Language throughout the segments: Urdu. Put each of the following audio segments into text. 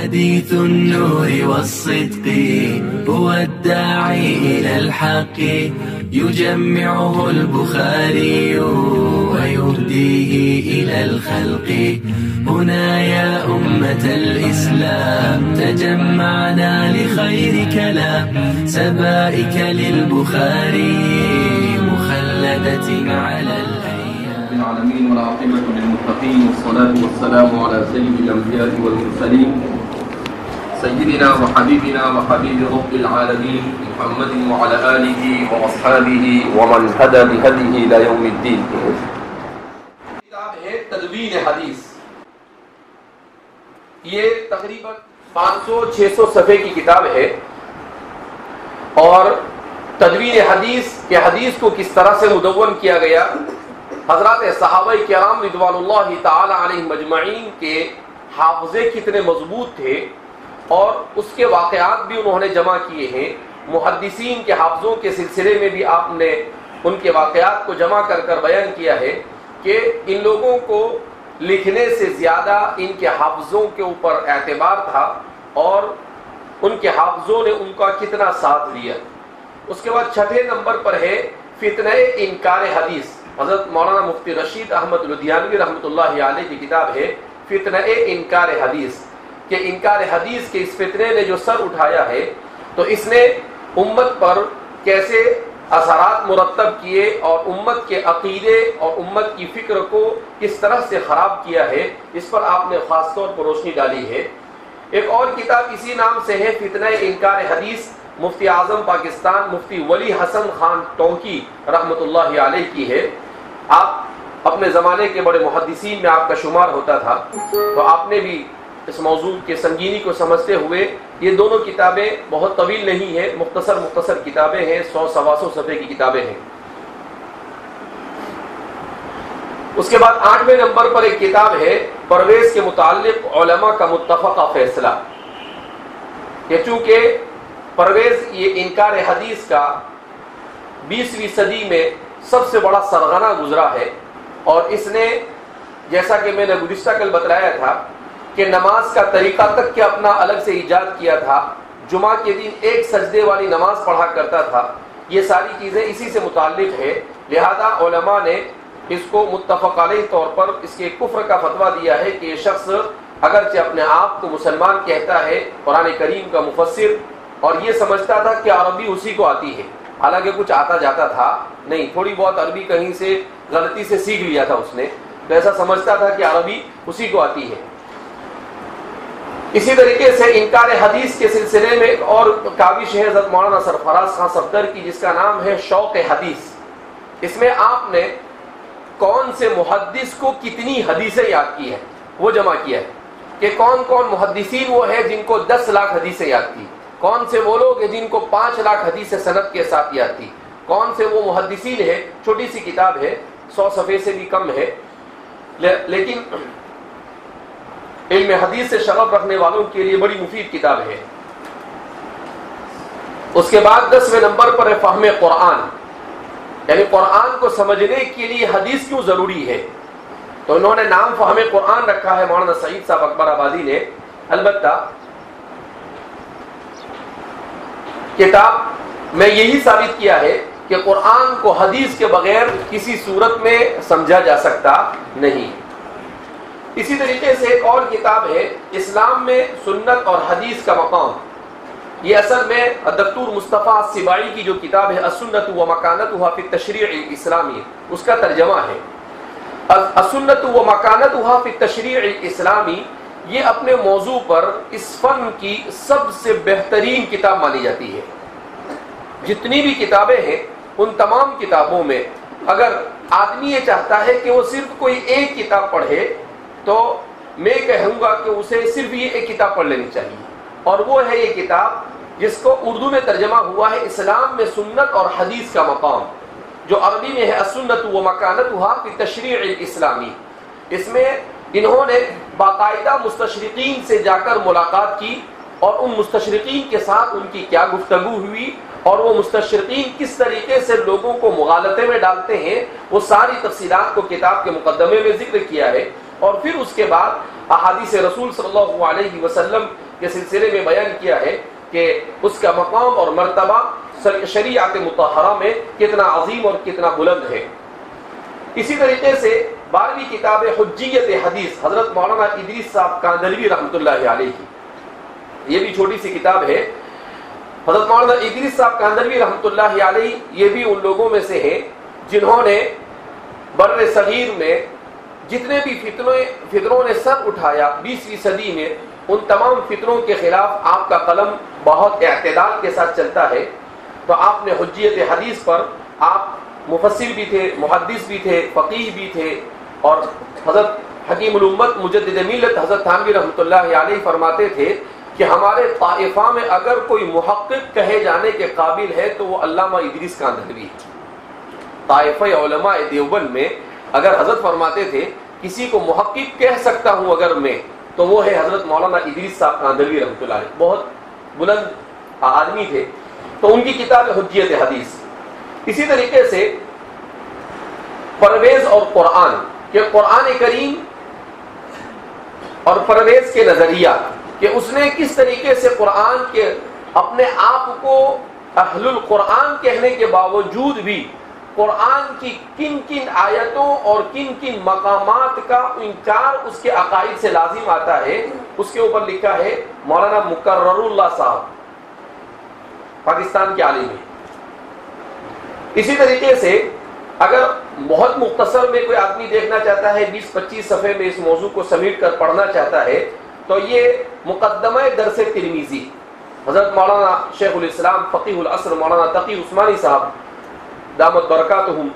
حديث النور والصدق هو الداعي إلى الحق يجمعه البخاري ويهديه إلى الخلق. هنا يا أمة الإسلام تجمعنا لخير كلام سبائك للبخاري مخلدة على الأيام. العالمين والعاقبة للمتقين والصلاة والسلام على سيد الأنبياء والمرسلين سيدنا وحبيبنا وحبيب رب العالمين محمد وعلى آله وأصحابه ومن هدى بهديه إلى يوم الدين. کتاب ہے تدوین حدیث. یہ تقریباً 500-600 صفحے کی کتاب ہے اور تدوین حدیث کے حدیث کو کس طرح سے مدون کیا گیا، حضرات صحابہ کرام رضوان اللہ تعالی علیہم اجمعین کے حافظے کتنے مضبوط تھے اور اس کے واقعات بھی انہوں نے جمع کیے ہیں. محدثین کے حافظوں کے سلسلے میں بھی آپ نے ان کے واقعات کو جمع کر کر بیان کیا ہے کہ ان لوگوں کو لکھنے سے زیادہ ان کے حافظوں کے اوپر اعتبار تھا اور ان کے حافظوں نے ان کا کتنا ساتھ دیا. اس کے بعد چھٹے نمبر پر ہے فتنہ انکار حدیث. حضرت مولانا مفتی رشید احمد لدھیانوی رحمۃ اللہ علیہ کی کتاب ہے فتنہ انکار حدیث، کہ انکار حدیث کے اس فتنے نے جو سر اٹھایا ہے تو اس نے امت پر کیسے اثرات مرتب کیے اور امت کے عقیدے اور امت کی فکر کو کس طرح سے خراب کیا ہے، اس پر آپ نے خاص طور پر روشنی ڈالی ہے. ایک اور کتاب اسی نام سے ہے فتنہ انکار حدیث، مفتی اعظم پاکستان مفتی ولی حسن خان ٹونکی رحمۃ اللہ علیہ کی ہے. آپ اپنے زمانے کے بڑے محدثین میں آپ کا شمار ہوتا تھا تو آپ نے بھی اس موضوع کے سنگینی کو سمجھتے ہوئے یہ دونوں کتابیں بہت طویل نہیں ہیں، مختصر کتابیں ہیں، 100-125 صفحے کی کتابیں ہیں. اس کے بعد 8ویں نمبر پر ایک کتاب ہے پرویز کے متعلق علماء کا متفقہ فیصلہ. کہ چونکہ پرویز یہ انکار حدیث کا 20ویں صدی میں سب سے بڑا سرغنہ گزرا ہے اور اس نے جیسا کہ میں نے گزشتہ کل بتلایا تھا کہ نماز کا طریقہ تک کہ اپنا الگ سے ایجاد کیا تھا. جمعہ کے دن ایک سجدے والی نماز پڑھا کرتا تھا. یہ ساری چیزیں اسی سے متعلق ہے. لہذا علماء نے اس کو متفق علیہ طور پر اس کے کفر کا فتویٰ دیا ہے کہ یہ شخص اگرچہ اپنے آپ کو مسلمان کہتا ہے، قرآن کریم کا مفسر، اور یہ سمجھتا تھا کہ عربی اسی کو آتی ہے، حالانکہ کچھ آتا جاتا تھا نہیں، تھوڑی بہت عربی کہیں سے غلطی سے سیکھ لیا تھا اس نے، تو ایسا سمجھتا تھا کہ عربی اسی کو آتی ہے. اسی طریقے سے انکار حدیث کے سلسلے میں ایک اور کاوش ہے حضرت مولانا سرفراز خان صفدر کی، جس کا نام ہے شوق حدیث. اس میں آپ نے کون سے محدث کو کتنی حدیثیں یاد کی ہے وہ جمع کیا ہے، کہ کون کون محدثین وہ ہے جن کو 10 لاکھ حدیثیں یاد تھی، کون سے وہ لوگ ہیں جن کو 5 لاکھ حدیثیں سند کے ساتھ یاد تھی، کون سے وہ محدثین ہیں. چھوٹی سی کتاب ہے، 100 صفحے سے بھی کم ہے، لیکن علم حدیث سے شغف رکھنے والوں کے لیے بڑی مفید کتاب ہے. اس کے بعد 10ویں نمبر پر ہے فہم قرآن، یعنی قرآن کو سمجھنے کے لیے حدیث کیوں ضروری ہے. تو انہوں نے نام فہم قرآن رکھا ہے مولانا سعید صاحب اکبر آبادی نے. البتہ کتاب میں یہی ثابت کیا ہے کہ قرآن کو حدیث کے بغیر کسی صورت میں سمجھا جا سکتا نہیں. اسی طریقے سے ایک اور کتاب ہے اسلام میں سنت اور حدیث کا مقام. یہ اصل میں دکتور مصطفیٰ سباعی کی جو کتاب ہے السنت و مکانتها فی التشریع الاسلامی، اس کا ترجمہ ہے. السنت و مکانتها فی التشریع الاسلامی یہ اپنے موضوع پر اس فن کی سب سے بہترین کتاب مانی جاتی ہے. جتنی بھی کتابیں ہیں ان تمام کتابوں میں اگر آدمی یہ چاہتا ہے کہ وہ صرف کوئی ایک کتاب پڑھے تو میں کہوں گا کہ اسے صرف یہ ایک کتاب پڑھ لینی چاہیے، اور وہ ہے یہ کتاب جس کو اردو میں ترجمہ ہوا ہے اسلام میں سنت اور حدیث کا مقام، جو عربی میں ہے السنت و مکانتها فی التشریع الاسلامی. اس میں انہوں نے باقاعدہ مستشرقین سے جا کر ملاقات کی اور ان مستشرقین کے ساتھ ان کی کیا گفتگو ہوئی اور وہ مستشرقین کس طریقے سے لوگوں کو مغالطے میں ڈالتے ہیں، وہ ساری تفصیلات کو کتاب کے مقدمے میں ذکر کیا ہے. اور پھر اس کے بعد احادیث رسول صلی اللہ علیہ وسلم کے سلسلے میں بیان کیا ہے کہ اس کا مقام اور مرتبہ شریعت مطہرہ میں کتنا عظیم اور کتنا بلند ہے۔ اسی طریقے سے 12ویں کتاب حجیت حدیث حضرت مولانا ادریس صاحب کاندھلوی رحمۃ اللہ علیہ کی، یہ بھی چھوٹی سی کتاب ہے۔ حضرت مولانا ادریس صاحب کاندھلوی رحمۃ اللہ علیہ یہ بھی ان لوگوں میں سے ہیں جنہوں نے بر صغیر میں جتنے بھی فتنوں نے سر اٹھایا 20ویں صدی میں، ان تمام فتنوں کے خلاف آپ کا قلم بہت اعتدال کے ساتھ چلتا ہے۔ تو آپ نے حجیت حدیث پر، آپ مفسر بھی تھے، محدث بھی تھے، فقیہ بھی تھے، اور حضرت حکیم الامت مجدد ملت حضرت تھانوی رحمۃ اللہ علیہ فرماتے تھے کہ ہمارے طائفہ میں اگر کوئی محقق کہے جانے کے قابل ہے تو وہ علامہ ادریس کاندھلوی ہے۔ طائفہ علماء دیوبند میں اگر حضرت فرماتے تھے کسی کو محقق کہہ سکتا ہوں اگر میں، تو وہ ہے حضرت مولانا ادریس صاحب کاندھلوی رحمۃ اللہ علیہ، بہت بلند آدمی تھے۔ تو ان کی کتاب حجیت حدیث۔ اسی طریقے سے پرویز اور قرآن، کہ قرآن کریم اور پرویز کے نظریات، کہ اس نے کس طریقے سے قرآن کے اپنے آپ کو اہل القرآن کہنے کے باوجود بھی قرآن کی کن کن آیتوں اور کن کن مقامات کا انکار اس کے عقائد سے لازم آتا ہے، اس کے اوپر لکھا ہے مولانا مقرر اللہ صاحب، پاکستان کے عالم ہیں۔ اسی طریقے سے اگر بہت مختصر میں کوئی آدمی دیکھنا چاہتا ہے، 20-25 صفحے میں اس موضوع کو سمیٹ کر پڑھنا چاہتا ہے، تو یہ مقدمہ درس ترمذی حضرت مولانا شیخ الاسلام فقیہ العصر مولانا تقی عثمانی صاحب دامت برکاتہم،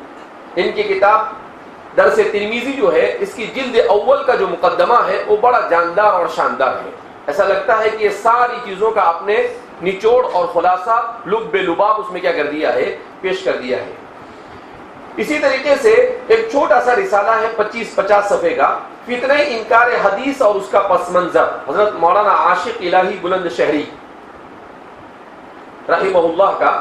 ان کی کتاب درس ترمذی جو ہے، اس کی جلد اول کا جو مقدمہ ہے وہ بڑا جاندار اور شاندار ہے۔ ایسا لگتا ہے کہ یہ ساری چیزوں کا آپ نے نچوڑ اور خلاصہ لب لباب اس میں کیا کر دیا ہے، پیش کر دیا ہے۔ اسی طریقے سے ایک چھوٹا سا رسالہ ہے 25-50 صفحے کا، فتنہ انکار حدیث اور اس کا پس منظر، حضرت مولانا عاشق الہی بلند شہری رحمہ اللہ کا،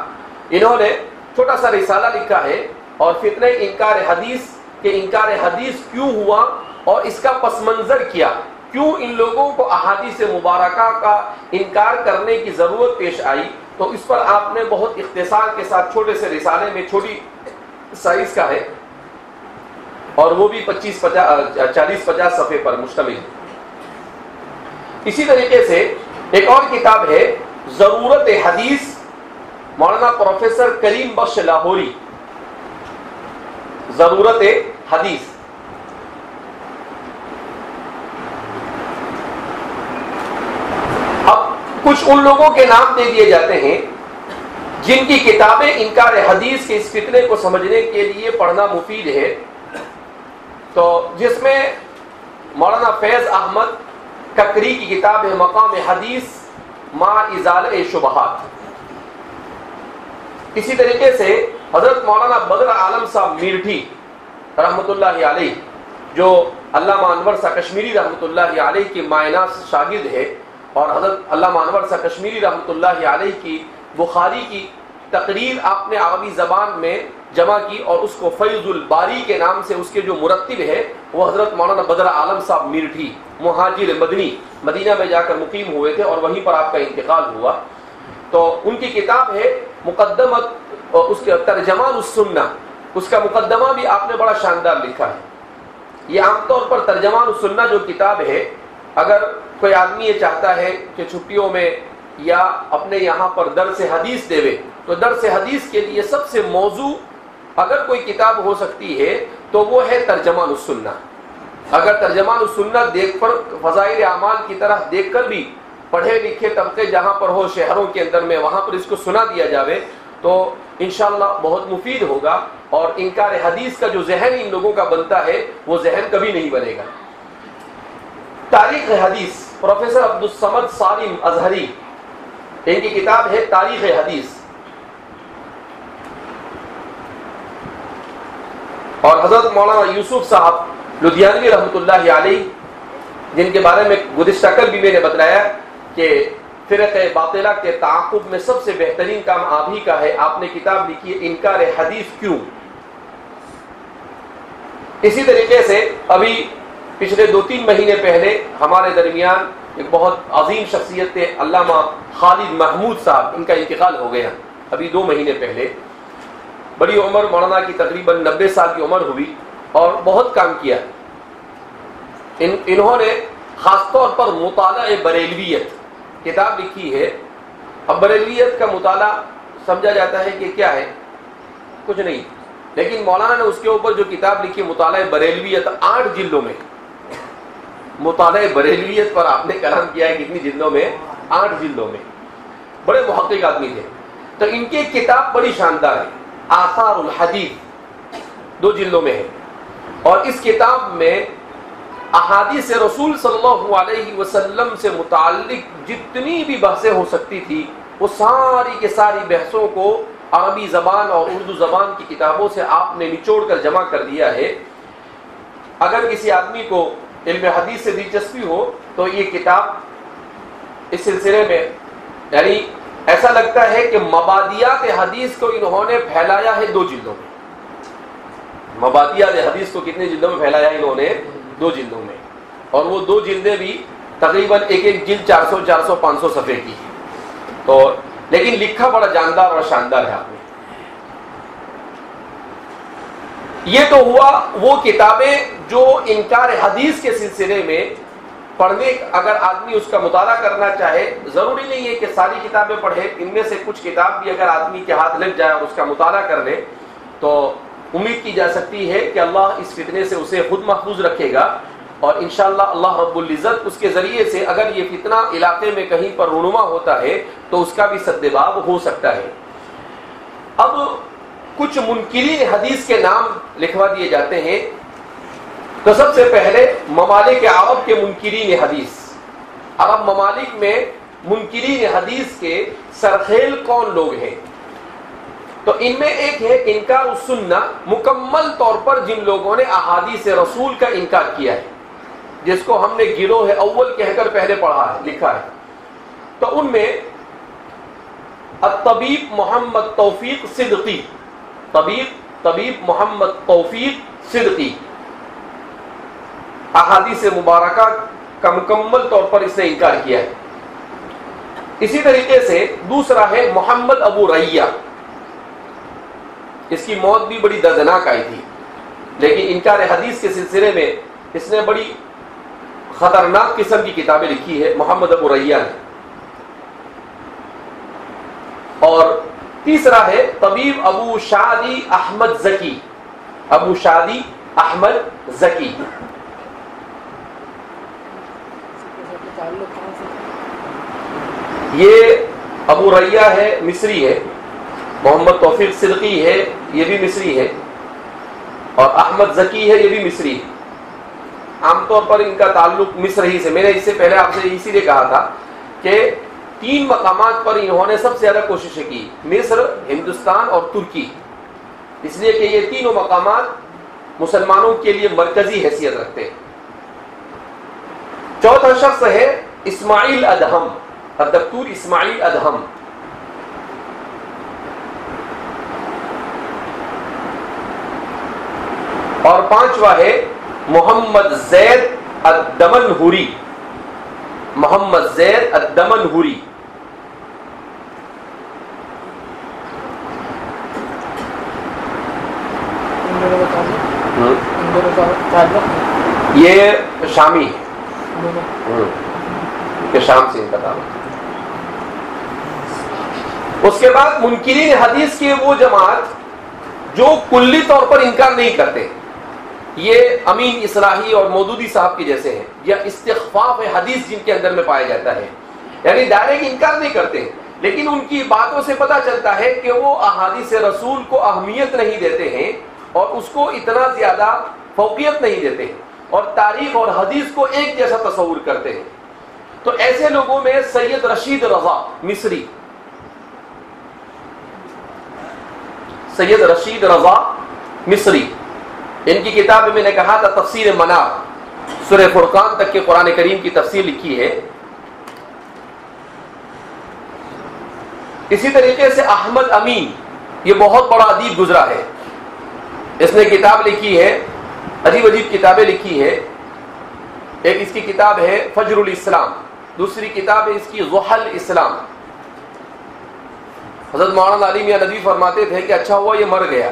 انہوں نے چھوٹا سا رسالہ لکھا ہے، اور فتنہ انکار حدیث کہ انکار حدیث کیوں ہوا اور اس کا پس منظر کیا، کیوں ان لوگوں کو احادیث مبارکہ کا انکار کرنے کی ضرورت پیش آئی، تو اس پر آپ نے بہت اختصار کے ساتھ چھوٹے سے رسالے میں، چھوٹی سائز کا ہے، اور وہ بھی 40-50 صفحے پر مشتمل ہے۔ اسی طریقے سے ایک اور کتاب ہے ضرورت حدیث، مولانا پروفیسر کریم بخش لاہوری، ضرورت حدیث۔ اب کچھ ان لوگوں کے نام دے دیے جاتے ہیں جن کی کتابیں انکار حدیث کے اس فتنے کو سمجھنے کے لیے پڑھنا مفید ہے، تو جس میں مولانا فیض احمد ککری کی کتاب ہے مقام حدیث ما ازالہ شبہات۔ اسی طریقے سے حضرت مولانا بدر عالم صاحب میرٹھی رحمۃ اللہ علیہ، جو علامہ انور شاہ کشمیری رحمۃ اللہ علیہ کی مائناس شاگرد ہے، اور حضرت علامہ انور شاہ کشمیری رحمۃ اللہ علیہ کی بخاری کی تقریر آپ نے عربی زبان میں جمع کی، اور اس کو فیض الباری کے نام سے اس کے جو مرتب ہے وہ حضرت مولانا بدر عالم صاحب میرٹھی، مہاجر مدنی، مدینہ میں جا کر مقیم ہوئے تھے اور وہیں پر آپ کا انتقال ہوا۔ تو ان کی کتاب ہے مقدمت، اس کے ترجمان السنہ، اس کا مقدمہ بھی آپ نے بڑا شاندار لکھا ہے۔ یہ عام طور پر ترجمان السنہ جو کتاب ہے، اگر کوئی آدمی یہ چاہتا ہے کہ چھٹیوں میں یا اپنے یہاں پر درس حدیث دے، تو درس حدیث کے لیے سب سے موضوع اگر کوئی کتاب ہو سکتی ہے تو وہ ہے ترجمان السنہ۔ اگر ترجمان السنہ دیکھ پر فضائل اعمال کی طرح دیکھ کر بھی پڑھے لکھے طبقے جہاں پر ہو شہروں کے اندر میں، وہاں پر اس کو سنا دیا جاوے تو انشاءاللہ بہت مفید ہوگا، اور انکار حدیث کا جو ذہن ان لوگوں کا بنتا ہے وہ ذہن کبھی نہیں بنے گا۔ تاریخ حدیث، پروفیسر عبدالصمد سالم ازہری، ان کی کتاب ہے تاریخ حدیث۔ اور حضرت مولانا یوسف صاحب لدھیانوی رحمۃ اللہ علیہ، جن کے بارے میں گزشتہ کل بھی میں نے بتلایا کہ فرق باطلہ کے تعاقب میں سب سے بہترین کام آپ ہی کا ہے، آپ نے کتاب لکھی ہے انکار حدیث کیوں۔ اسی طریقے سے ابھی پچھلے 2-3 مہینے پہلے ہمارے درمیان ایک بہت عظیم شخصیت تھے علامہ خالد محمود صاحب، ان کا انتقال ہو گیا ابھی 2 مہینے پہلے. بڑی عمر، مولانا کی تقریباً 90 سال کی عمر ہوئی اور بہت کام کیا. انہوں نے خاص طور پر مطالعہ بریلویت کتاب لکھی ہے. اب بریلویت کا مطالعہ سمجھا جاتا ہے کہ کیا ہے، کچھ نہیں، لیکن مولانا نے اس کے اوپر جو کتاب لکھی مطالعہ بریلویت 8 جلدوں میں. مطالعہ بریلویت پر آپ نے کلام کیا ہے کتنی جلدوں میں؟ 8 جلدوں میں. بڑے محقق آدمی تھے. تو ان کی کتاب بڑی شاندار ہے، آثار الحدیث 2 جلدوں میں ہے. اور اس کتاب میں احادیث رسول صلی اللہ علیہ وسلم سے متعلق جتنی بھی بحثیں ہو سکتی تھی وہ ساری کے ساری بحثوں کو عربی زبان اور اردو زبان کی کتابوں سے آپ نے نچوڑ کر جمع کر دیا ہے. اگر کسی آدمی کو علم حدیث سے دلچسپی ہو تو یہ کتاب اس سلسلے میں، یعنی ایسا لگتا ہے کہ مبادیات حدیث کو انہوں نے پھیلایا ہے 2 جلدوں میں. مبادیات حدیث کو کتنے جلدوں میں پھیلایا ہے انہوں نے؟ 2 جلدوں میں. اور وہ 2 جلدیں بھی تقریباً ایک جلد 400-500 صفحے کی ہے. تو لیکن لکھا بڑا جاندار اور شاندار ہے آپ نے. یہ تو ہوا وہ کتابیں جو انکار حدیث کے سلسلے میں پڑھنے، اگر آدمی اس کا مطالعہ کرنا چاہے، ضروری نہیں ہے کہ ساری کتابیں پڑھے، ان میں سے کچھ کتاب بھی اگر آدمی کے ہاتھ لگ جائے اور اس کا مطالعہ کر لے تو امید کی جا سکتی ہے کہ اللہ اس فتنے سے اسے خود محفوظ رکھے گا. اور انشاءاللہ اللہ رب العزت اس کے ذریعے سے اگر یہ فتنہ علاقے میں کہیں پر رونما ہوتا ہے تو اس کا بھی سد باب ہو سکتا ہے. اب کچھ منکرین حدیث کے نام لکھوا دیے جاتے ہیں. تو سب سے پہلے ممالک عرب کے منکرین حدیث. عرب ممالک میں منکرین حدیث کے سرخیل کون لوگ ہیں؟ تو ان میں ایک ہے انکار السنہ، مکمل طور پر جن لوگوں نے احادیث رسول کا انکار کیا ہے، جس کو ہم نے گروہ اول کہہ کر پہلے پڑھا ہے، لکھا ہے. تو ان میں الطبیب محمد توفیق صدقی، طبیب محمد توفیق صدقی احادیث مبارکہ کا مکمل طور پر اس نے انکار کیا ہے. اسی طریقے سے دوسرا ہے محمد ابو ریہ. اس کی موت بھی بڑی دردناک آئی تھی، لیکن انکار حدیث کے سلسلے میں اس نے بڑی خطرناک قسم کی کتابیں لکھی ہے محمد ابو ریہ نے. اور تیسرا ہے طبیب ابو شادی احمد زکی. ابو شادی احمد زکی. یہ ابو ریہ ہے، مصری ہے. محمد توفیق صدقی ہے، یہ بھی مصری ہے. اور احمد زکی ہے، یہ بھی مصری ہے. عام طور پر ان کا تعلق مصر ہی سے. میں نے اس سے پہلے آپ سے اسی لیے کہا تھا کہ 3 مقامات پر انہوں نے سب سے زیادہ کوششیں کی، مصر، ہندوستان اور ترکی. اس لیے کہ یہ تینوں مقامات مسلمانوں کے لیے مرکزی حیثیت رکھتے ہیں. چوتھا شخص ہے اسماعیل ادہم، الدکتور اسماعیل ادہم. اور پانچواں ہے محمد زید الدمنہوری. محمد زید الدمنہوری. یہ شامی ہے، کہ شام سے ان کا تعلق. اس کے بعد منکرین حدیث کی وہ جماعت جو کلی طور پر انکار نہیں کرتے، یہ امین اصلاحی اور مودودی صاحب کے جیسے ہیں، یا استخفاف حدیث جن کے اندر میں پایا جاتا ہے. یعنی ڈائریکٹ انکار نہیں کرتے، لیکن ان کی باتوں سے پتہ چلتا ہے کہ وہ احادیث رسول کو اہمیت نہیں دیتے ہیں اور اس کو اتنا زیادہ فوقیت نہیں دیتے ہیں، اور تاریخ اور حدیث کو ایک جیسا تصور کرتے ہیں. تو ایسے لوگوں میں سید رشید رضا مصری، سید رشید رضا مصری، ان کی کتاب میں نے کہا تھا تفسیر منار، سورہ فرقان تک کے قرآن کریم کی تفسیر لکھی ہے. اسی طریقے سے احمد امین، یہ بہت بڑا ادیب گزرا ہے. اس نے کتاب لکھی ہے، عجیب عجیب کتابیں لکھی ہے. ایک اس کی کتاب ہے فجر الاسلام، دوسری کتاب ہے اس کی ضحل اسلام۔ حضرت مولانا علی میاں ندوی فرماتے تھے کہ اچھا ہوا یہ مر گیا،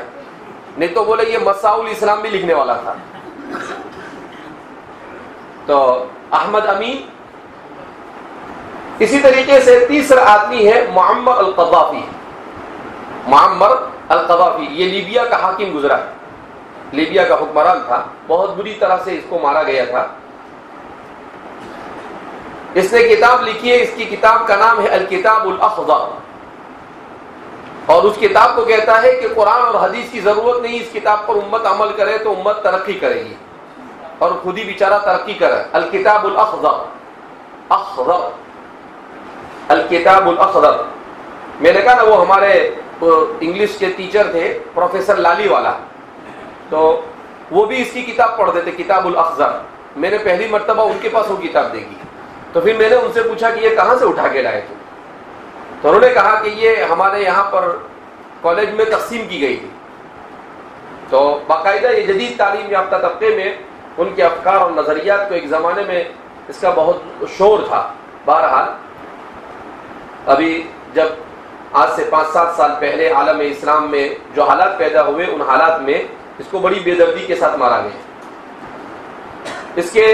نہیں تو بولے یہ مساء الاسلام بھی لکھنے والا تھا۔ تو احمد امین۔ اسی طریقے سے تیسرا آدمی ہے معمر القذافی۔ معمر القذافی یہ لیبیا کا حاکم گزرا ہے، لیبیا کا حکمران تھا، بہت بری طرح سے اس کو مارا گیا تھا۔ اس نے کتاب لکھی ہے، اس کی کتاب کا نام ہے الکتاب الاخضر، اور اس کتاب کو کہتا ہے کہ قرآن اور حدیث کی ضرورت نہیں، اس کتاب پر امت عمل کرے تو امت ترقی کرے گی، اور خود ہی بیچارہ ترقی کرے۔ الکتاب الاخضر، اخضر، الکتاب الاخضر۔ میں نے کہا نا وہ ہمارے انگلش کے ٹیچر تھے پروفیسر لالی والا، تو وہ بھی اس کی کتاب پڑھتے تھے، کتاب الاخضر۔ میں نے پہلی مرتبہ ان کے پاس وہ کتاب دیکھی، تو پھر میں نے ان سے پوچھا کہ یہ کہاں سے اٹھا کے لائے تھے؟ تو انہوں نے کہا کہ یہ ہمارے یہاں پر کالج میں تقسیم کی گئی تھی۔ تو باقاعدہ یہ جدید تعلیم یافتہ طبقے میں ان کے افکار اور نظریات کو ایک زمانے میں اس کا بہت شور تھا۔ بہرحال ابھی جب آج سے 5-7 سال پہلے عالم اسلام میں جو حالات پیدا ہوئے، ان حالات میں اس کو بڑی بے دردی کے ساتھ مارا گیا۔ اس کے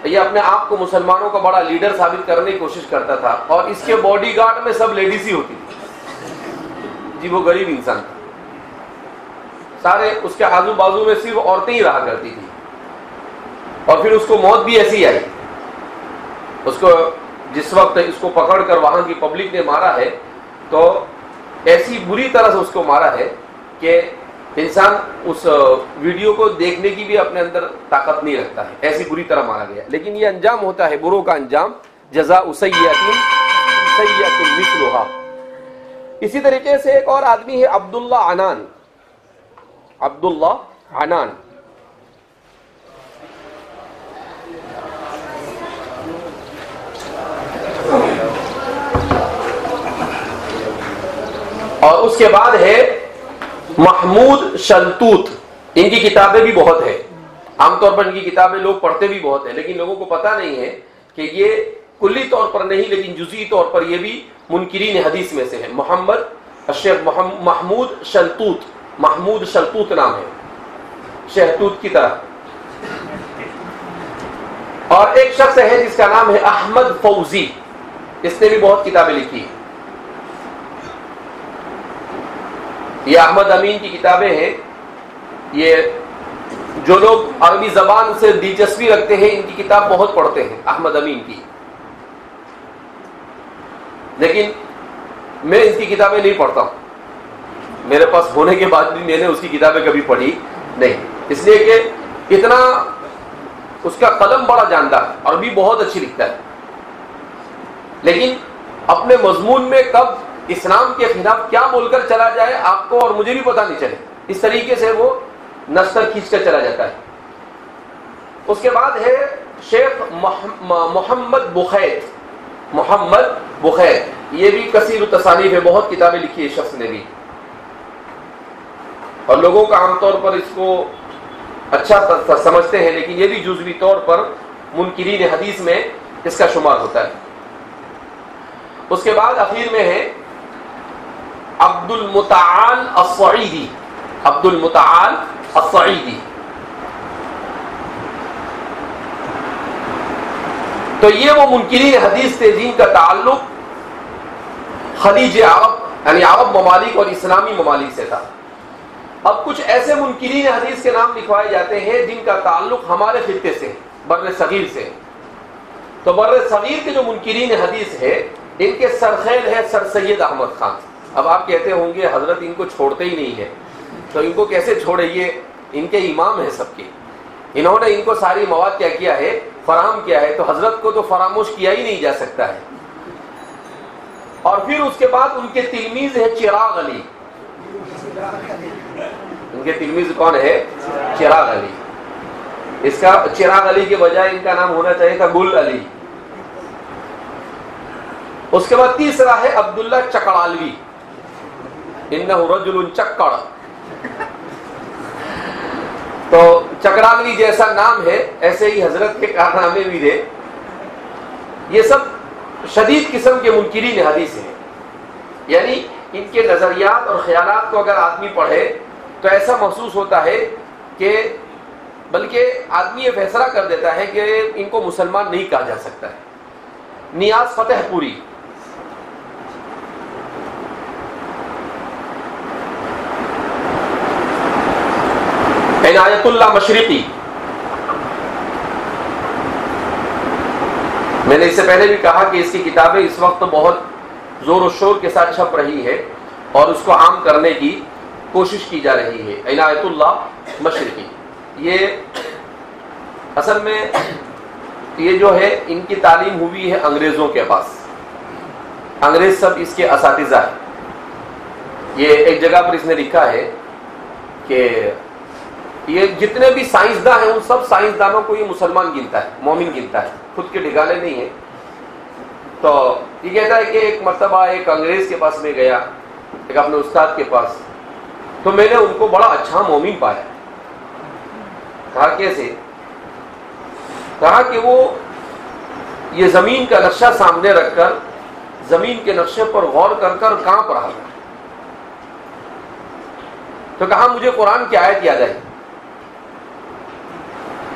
یہ اپنے آپ کو مسلمانوں کا بڑا لیڈر ثابت کرنے کی کوشش کرتا تھا، اور اس کے باڈی گارڈ میں سب لیڈیز ہی ہوتی تھی۔ جی وہ غریب انسان تھا، سارے اس کے آزو بازو میں صرف عورتیں ہی رہا کرتی تھی۔ اور پھر اس کو موت بھی ایسی آئی، اس کو جس وقت اس کو پکڑ کر وہاں کی پبلک نے مارا ہے تو ایسی بری طرح سے اس کو مارا ہے کہ انسان اس ویڈیو کو دیکھنے کی بھی اپنے اندر طاقت نہیں رکھتا ہے، ایسی بری طرح مارا گیا۔ لیکن یہ انجام ہوتا ہے بروں کا انجام، جزاء سیئۃ سیئۃ مثلھا۔ اسی طریقے سے ایک اور آدمی ہے عبداللہ عنان، عبداللہ عنان۔ اور اس کے بعد ہے محمود شلتوت۔ ان کی کتابیں بھی بہت ہیں، عام طور پر ان کی کتابیں لوگ پڑھتے بھی بہت ہیں، لیکن لوگوں کو پتہ نہیں ہے کہ یہ کلی طور پر نہیں لیکن جزئی طور پر یہ بھی منکرین حدیث میں سے ہے۔ محمد الشیخ محمود شلتوت، محمود شلتوت نام ہے، شہتوت کی طرح۔ اور ایک شخص ہے جس کا نام ہے احمد فوزی، اس نے بھی بہت کتابیں لکھی۔ یہ احمد امین کی کتابیں ہیں، یہ جو لوگ عربی زبان سے دلچسپی رکھتے ہیں ان کی کتاب بہت پڑھتے ہیں، احمد امین کی۔ لیکن میں اس کی کتابیں نہیں پڑھتا ہوں، میرے پاس ہونے کے بعد بھی میں نے اس کی کتابیں کبھی پڑھی نہیں، اس لیے کہ اتنا اس کا قلم بڑا جاندار ہے، عربی بہت اچھی لکھتا ہے، لیکن اپنے مضمون میں کب اسلام کے خلاف کیا بول کر چلا جائے آپ کو اور مجھے بھی پتہ نہیں چلے، اس طریقے سے وہ نستر کھینچ کر چلا جاتا ہے۔ اس کے بعد ہے شیخ محمد بخیت، محمد بخیت، یہ بھی کثیر التصانیف ہے، بہت کتابیں لکھی ہے اس شخص نے بھی، اور لوگوں کا عام طور پر اس کو اچھا سمجھتے ہیں، لیکن یہ بھی جزوی طور پر منکرین حدیث میں اس کا شمار ہوتا ہے۔ اس کے بعد اخیر میں ہے عبد المتعال الصعیدی، عبد المتعال الصعیدی۔ تو یہ وہ منکرین حدیث تھے جن کا تعلق خلیج عرب یعنی عرب ممالک اور اسلامی ممالک سے تھا۔ اب کچھ ایسے منکرین حدیث کے نام لکھوائے جاتے ہیں جن کا تعلق ہمارے خطے سے، بر صغیر سے۔ تو بر صغیر کے جو منکرین حدیث ہے ان کے سرخیل ہے سر سید احمد خان۔ اب آپ کہتے ہوں گے حضرت ان کو چھوڑتے ہی نہیں ہے، تو ان کو کیسے چھوڑے، یہ ان کے امام ہیں سب کے، انہوں نے ان کو ساری مواد کیا کیا ہے، فراہم کیا ہے، تو حضرت کو تو فراموش کیا ہی نہیں جا سکتا ہے۔ اور پھر اس کے بعد ان کے تلمیذ ہے چراغ علی، ان کے تلمیذ کون ہے؟ چراغ علی۔ اس کا چراغ علی کے بجائے ان کا نام ہونا چاہیے تھا گل علی۔ اس کے بعد تیسرا ہے عبداللہ چکڑالوی، انہ رجل چکڑ۔ تو چکراگلی جیسا نام ہے، ایسے ہی حضرت کے کارنامے بھی تھے. یہ سب شدید قسم کے منکرین حدیث ہیں. یعنی ان کے نظریات اور خیالات کو اگر آدمی پڑھے تو ایسا محسوس ہوتا ہے کہ بلکہ آدمی یہ فیصلہ کر دیتا ہے کہ ان کو مسلمان نہیں کہا جا سکتا ہے. نیاز فتح پوری، عنایت اللہ مشرقی، میں نے اس سے پہلے بھی کہا کہ اس کی کتابیں اس وقت بہت زور و شور کے ساتھ چھپ رہی ہے اور اس کو عام کرنے کی کوشش کی جا رہی ہے. عنایت اللہ مشرقی، یہ اصل میں یہ جو ہے ان کی تعلیم ہوئی ہے انگریزوں کے پاس. انگریز سب اس کے اساتذہ ہیں. یہ ایک جگہ پر اس نے لکھا ہے کہ یہ جتنے بھی سائنسداں ہیں ان سب سائنسدانوں کو یہ مسلمان گنتا ہے، مومن گنتا ہے، خود کے ٹھکانے نہیں ہے. تو یہ کہتا ہے کہ ایک مرتبہ ایک انگریز کے پاس میں گیا، ایک اپنے استاد کے پاس، تو میں نے ان کو بڑا اچھا مومن پایا. کہا کیسے؟ کہا کہ وہ یہ زمین کا نقشہ سامنے رکھ کر زمین کے نقشے پر غور کر کر کانپ رہا تھا. تو کہا مجھے قرآن کی آیت یاد آئی.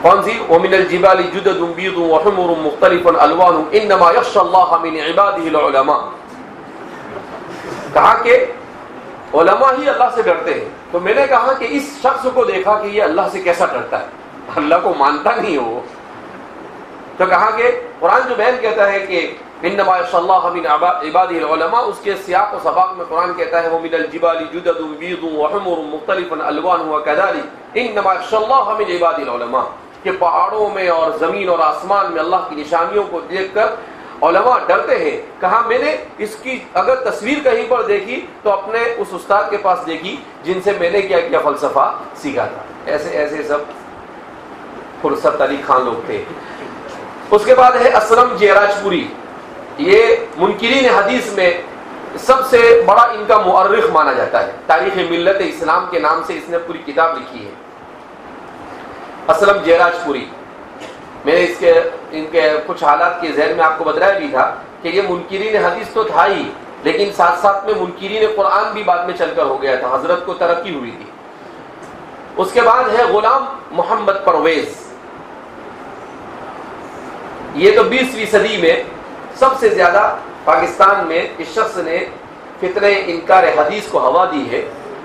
کون سی؟ وَمِنَ الْجِبَالِ جُدَدٌ بِيضٌ وَحُمُرٌ مُخْتَلِفٌ أَلْوَانُهُ إِنَّمَا يَخْشَى اللَّهَ مِنْ عِبَادِهِ الْعُلَمَاء. کہا کہ علماء ہی اللہ سے ڈرتے ہیں. تو میں نے کہا کہ اس شخص کو دیکھا کہ یہ اللہ سے کیسا ڈرتا ہے، اللہ کو مانتا نہیں ہے وہ. تو کہا کہ قرآن جو بیان کہتا ہے کہ انما یخشی اللہ من عبادہ العلماء، اس کے سیاق و سباق میں قرآن کہتا ہے ومن الجبال جدد بیض وحمر مختلف الوانها وكذلك انما یخشی اللہ من عبادہ العلماء، کہ پہاڑوں میں اور زمین اور آسمان میں اللہ کی نشانیوں کو دیکھ کر علماء ڈرتے ہیں. کہا میں نے اس کی اگر تصویر کہیں پر دیکھی تو اپنے اس استاد کے پاس دیکھی جن سے میں نے کیا کیا فلسفہ سیکھا تھا. ایسے ایسے سب فرصت علی خان لوگ تھے. اس کے بعد ہے اسلم جیراج پوری. یہ منکرین حدیث میں سب سے بڑا ان کا مؤرخ مانا جاتا ہے. تاریخ ملت اسلام کے نام سے اس نے پوری کتاب لکھی ہے. اسلم جیراج پوری. میں نے ان کے کچھ حالات کے ذہن میں آپ کو بتایا بھی تھا کہ یہ منکرین حدیث تو تھا ہی، لیکن ساتھ ساتھ میں منکرین قرآن بھی بعد میں چل کر ہو گیا تھا. حضرت کو ترقی ہوئی تھی. اس کے بعد ہے غلام محمد پرویز. یہ تو 20ویں صدی میں سب سے زیادہ پاکستان میں اس شخص نے فتنہ انکار حدیث کو ہوا دی ہے،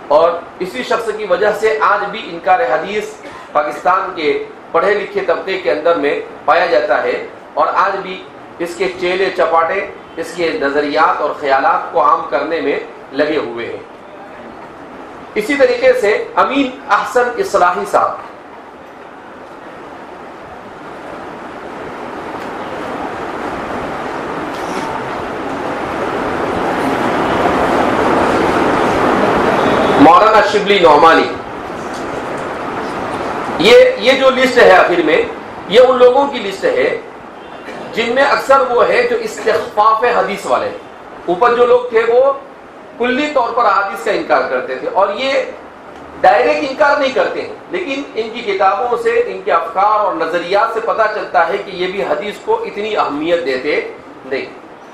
اور اسی شخص کی وجہ سے آج بھی انکار حدیث پاکستان کے پڑھے لکھے طبقے کے اندر میں پایا جاتا ہے، اور آج بھی اس کے چیلے چپاٹے اس کے نظریات اور خیالات کو عام کرنے میں لگے ہوئے ہیں. اسی طریقے سے امین احسن اصلاحی صاحب. مولانا شبلی نعمانی. یہ جو لسٹ ہے آخر میں یہ ان لوگوں کی لسٹ ہے جن میں اکثر وہ ہے جو استخفاف حدیث والے. اوپر جو لوگ تھے وہ کلی طور پر حدیث کا انکار کرتے تھے، اور یہ ڈائریکٹ انکار نہیں کرتے ہیں، لیکن ان کی کتابوں سے ان کے افکار اور نظریات سے پتہ چلتا ہے کہ یہ بھی حدیث کو اتنی اہمیت دیتے نہیں.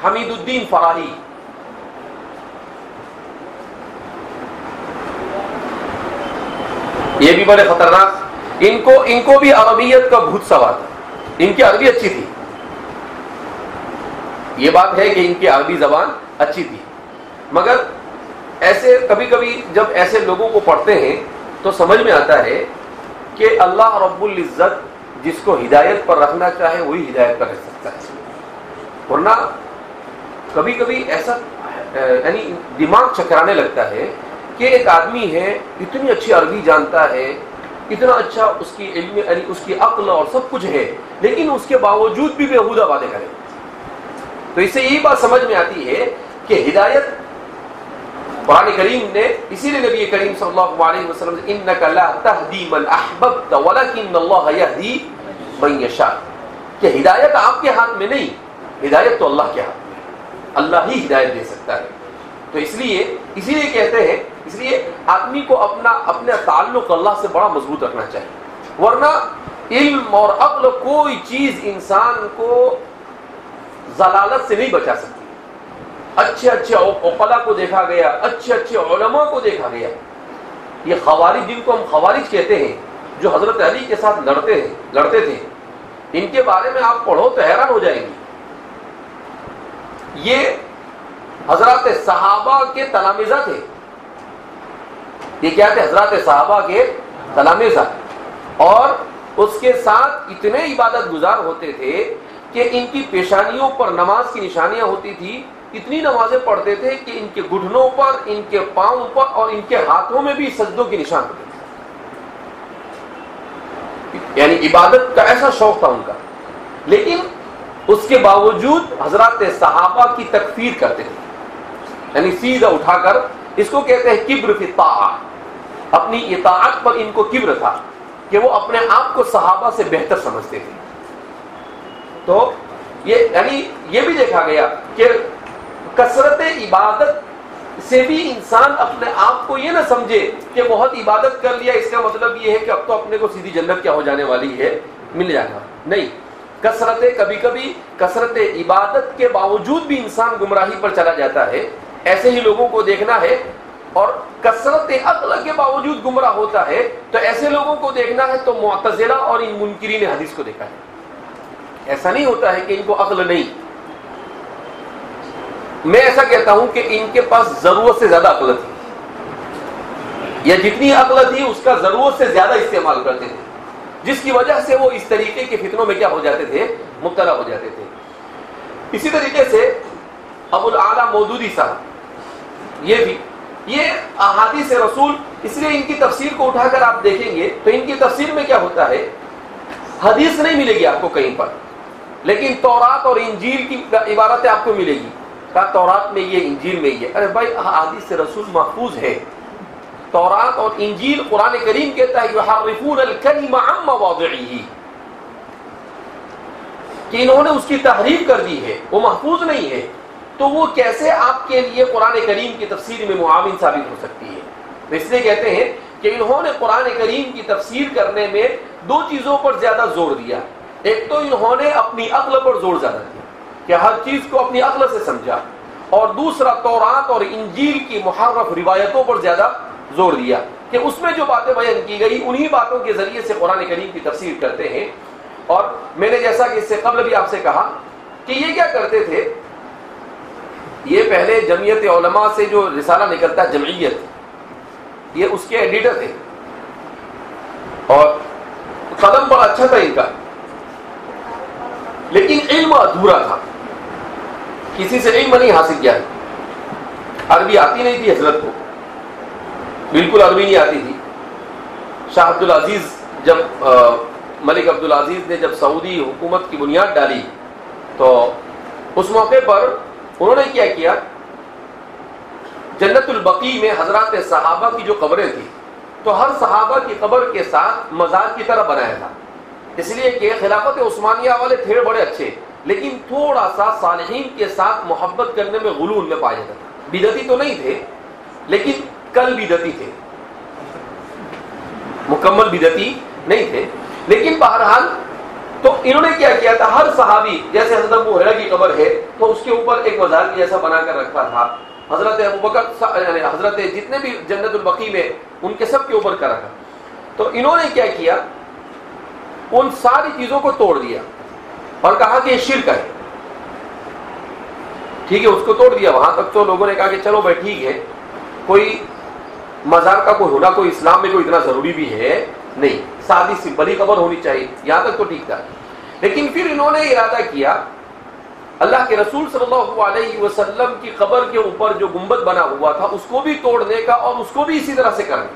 حمید الدین فراہی. یہ بھی بڑے خطرناک. ان کو بھی عربیت کا بھوت سوار تھا. ان کی عربی اچھی تھی، یہ بات ہے کہ ان کی عربی زبان اچھی تھی، مگر ایسے کبھی کبھی جب ایسے لوگوں کو پڑھتے ہیں تو سمجھ میں آتا ہے کہ اللہ رب العزت جس کو ہدایت پر رکھنا چاہے وہی ہدایت پر رکھ سکتا ہے. ورنہ کبھی کبھی ایسا یعنی دماغ چکرانے لگتا ہے کہ ایک آدمی ہے اتنی اچھی عربی جانتا ہے، اتنا اچھا اس کی علم یعنی اس کی عقل اور سب کچھ ہے، لیکن اس کے باوجود بھی بےہودہ باتیں کرے. تو اس سے یہی بات سمجھ میں آتی ہے کہ ہدایت قرآن کریم نے اسی لیے نبی کریم صلی اللہ علیہ وسلم سے انک لا تہدی من احببت ولکن اللہ یہدی من یشاء، کہ ہدایت آپ کے ہاتھ میں نہیں، ہدایت تو اللہ کے ہاتھ میں، اللہ ہی ہدایت دے سکتا ہے. تو اسی لیے کہتے ہیں، اس لیے آدمی کو اپنا تعلق اللہ سے بڑا مضبوط رکھنا چاہیے. ورنہ علم اور عقل کوئی چیز انسان کو ضلالت سے نہیں بچا سکتی. اچھے اچھے عقلاء کو دیکھا گیا, اچھے اچھے علماء کو دیکھا گیا. یہ خوارج جن کو ہم خوارج کہتے ہیں, جو حضرت علی کے ساتھ لڑتے تھے, ان کے بارے میں آپ پڑھو تو حیران ہو جائیں گے. یہ حضرات صحابہ کے تلامذہ تھے. یہ کیا تھے؟ حضرات صحابہ کے تلامذہ. اور اس کے ساتھ اتنے عبادت گزار ہوتے تھے کہ ان کی پیشانیوں پر نماز کی نشانیاں ہوتی تھی. اتنی نمازیں پڑھتے تھے کہ ان کے گھٹنوں پر, ان کے پاؤں پر اور ان کے ہاتھوں میں بھی سجدوں کے نشان ہوتے تھے. یعنی عبادت کا ایسا شوق تھا ان کا. لیکن اس کے باوجود حضرات صحابہ کی تکفیر کرتے تھے. یعنی سیدھا اٹھا کر, اس کو کہتے ہیں کبر فی الطاعہ. اپنی اطاعت پر ان کو کبر تھا کہ وہ اپنے آپ کو صحابہ سے بہتر سمجھتے تھے. تو یعنی یہ بھی دیکھا گیا کہ کثرت عبادت سے بھی انسان اپنے آپ کو یہ نہ سمجھے کہ بہت عبادت کر لیا اس کا مطلب یہ ہے کہ اب تو اپنے کو سیدھی جنت کیا ہو جانے والی ہے, مل جائے گا. نہیں, کبھی کبھی کثرت عبادت کے باوجود بھی انسان گمراہی پر چلا جاتا ہے. ایسے ہی لوگوں کو دیکھنا ہے. اور کثرت عقل کے باوجود گمراہ ہوتا ہے تو ایسے لوگوں کو دیکھنا ہے تو معتزلہ اور ان منکرین حدیث کو دیکھا ہے. ایسا نہیں ہوتا ہے کہ ان کو عقل نہیں. میں ایسا کہتا ہوں کہ ان کے پاس ضرورت سے زیادہ عقل تھی, یا جتنی عقل تھی اس کا ضرورت سے زیادہ استعمال کرتے تھے, جس کی وجہ سے وہ اس طریقے کے فتنوں میں کیا ہو جاتے تھے, مبتلا ہو جاتے تھے. اسی طریقے سے ابو الاعلیٰ مودودی صاحب, یہ احادیث رسول, اس لیے ان کی تفسیر کو اٹھا کر آپ دیکھیں گے تو ان کی تفسیر میں کیا ہوتا ہے, حدیث نہیں ملے گی آپ کو کہیں پر, لیکن تورات اور انجیل کی عبارتیں آپ کو ملے گی. کہا تورات میں یہ, انجیل میں یہ. ارے بھائی, احادیث رسول محفوظ ہے. تورات اور انجیل, قرآن کریم کہتا ہے یحرفون الکلم عن مواضعہ, کہ انہوں نے اس کی تحریف کر دی ہے, وہ محفوظ نہیں ہے. تو وہ کیسے آپ کے لیے قرآن کریم کی تفسیر میں معاون ثابت ہو سکتی ہے؟ تو اس لیے کہتے ہیں کہ انہوں نے قرآن کریم کی تفسیر کرنے میں دو چیزوں پر زیادہ زور دیا. ایک تو انہوں نے اپنی عقل پر زور زیادہ دیا کہ ہر چیز کو اپنی عقل سے سمجھا, اور دوسرا تورات اور انجیل کی محرف روایتوں پر زیادہ زور دیا کہ اس میں جو باتیں بیان کی گئی انہی باتوں کے ذریعے سے قرآن کریم کی تفسیر کرتے ہیں. اور میں نے جیسا کہ اس سے قبل بھی آپ سے کہا کہ یہ کیا کرتے تھے, یہ پہلے جمعیت علماء سے جو رسالہ نکلتا ہے جمعیت, یہ اس کے ایڈیٹر تھے, اور قلم بڑا اچھا تھا ان کا, لیکن علم ادھورا تھا. کسی سے علم نہیں حاصل کیا. عربی آتی نہیں تھی حضرت کو, بالکل عربی نہیں آتی تھی. شاہ عبد العزیز, جب ملک عبد العزیز نے جب سعودی حکومت کی بنیاد ڈالی تو اس موقع پر انہوں نے کیا کیا, جنت البقیع میں حضرات صحابہ کی جو قبریں تھیں تو ہر صحابہ کی قبر کے ساتھ مزار کی طرح بنایا تھا. اس لیے کہ خلافت عثمانیہ والے تھے بڑے اچھے, لیکن تھوڑا سا صالحین کے ساتھ محبت کرنے میں غلو میں پایا جاتا تھا. بدعتی تو نہیں تھے, لیکن کل بدعتی تھے, مکمل بدعتی نہیں تھے. لیکن بہرحال تو انہوں نے کیا کیا تھا, ہر صحابی, جیسے حضرت ابو ہریرہ کی قبر ہے تو اس کے اوپر ایک مزار جیسا بنا کر رکھا تھا. حضرت ابوبکر, یعنی حضرت جتنے بھی جنت البقیع میں, ان کے سب کے اوپر کا رکھا. تو انہوں نے کیا کیا, ان ساری چیزوں کو توڑ دیا اور کہا کہ یہ شرک ہے. ٹھیک ہے, اس کو توڑ دیا. وہاں تک تو لوگوں نے کہا کہ چلو بھائی ٹھیک ہے, کوئی مزار کا کوئی ہونا کوئی اسلام میں کوئی اتنا ضروری بھی ہے نہیں, سادی سمپل ہی قبر ہونی چاہیے, یہاں تک تو ٹھیک تھا. لیکن پھر انہوں نے ارادہ کیا اللہ کے رسول صلی اللہ علیہ وسلم کی قبر کے اوپر جو گنبد بنا ہوا تھا اس کو بھی توڑنے کا اور اس کو بھی اسی طرح سے کرنے.